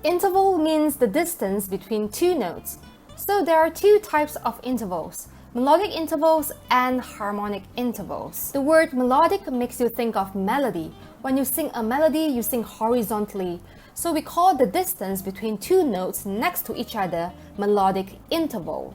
Interval means the distance between two notes. So there are two types of intervals: melodic intervals and harmonic intervals. The word melodic makes you think of melody. When you sing a melody, you sing horizontally. So we call the distance between two notes next to each other melodic interval.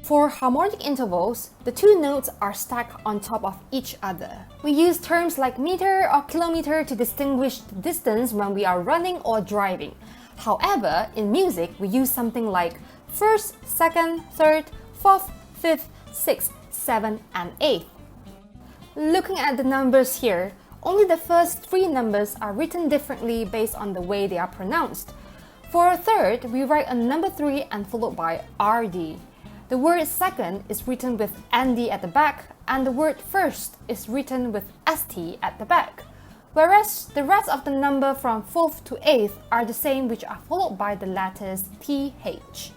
For harmonic intervals, the two notes are stacked on top of each other. We use terms like meter or kilometer to distinguish the distance when we are running or driving. However, in music, we use something like first, second, third, fourth, fifth, sixth, seventh, and eighth. Looking at the numbers here, only the first three numbers are written differently based on the way they are pronounced. For a third, we write a number 3 and followed by RD. The word second is written with ND at the back, and the word first is written with ST at the back. Whereas the rest of the number from 4th to 8th are the same, which are followed by the letters TH.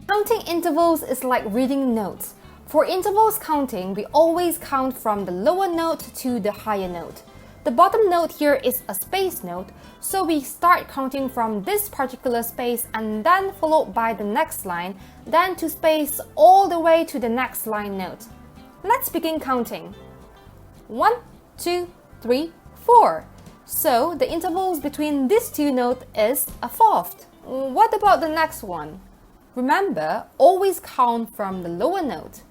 Counting intervals is like reading notes. For intervals counting, we always count from the lower note to the higher note. The bottom note here is a space note, so we start counting from this particular space and then followed by the next line, then to space all the way to the next line note. Let's begin counting. 1, 2, 3, 4. So the intervals between these two notes is a fourth. What about the next one? Remember, always count from the lower note.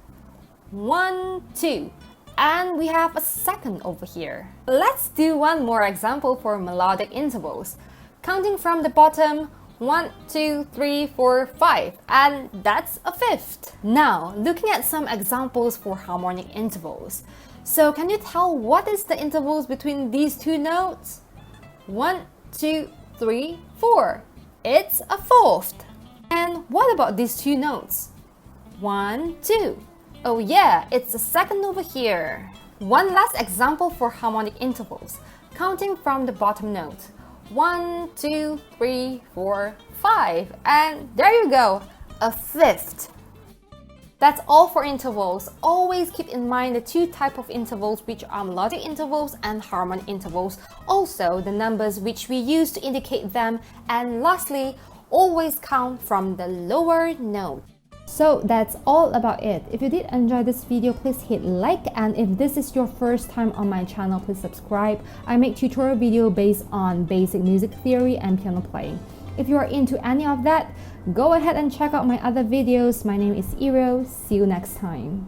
1, 2. And we have a second over here. Let's do one more example for melodic intervals. Counting from the bottom, 1, 2, 3, 4, 5, and that's a fifth. Now, looking at some examples for harmonic intervals. So can you tell what is the intervals between these two notes? 1, 2, 3, 4. It's a fourth. And what about these two notes? 1, 2. Oh yeah, it's the second over here. One last example for harmonic intervals, counting from the bottom note. 1, 2, 3, 4, 5, and there you go, a fifth. That's all for intervals. Always keep in mind the two types of intervals, which are melodic intervals and harmonic intervals. Also, the numbers which we use to indicate them. And lastly, always count from the lower note. So that's all about it. If you did enjoy this video, please hit like, and if this is your first time on my channel, please subscribe. I make tutorial video based on basic music theory and piano playing. If you are into any of that, go ahead and check out my other videos. My name is Iro. See you next time.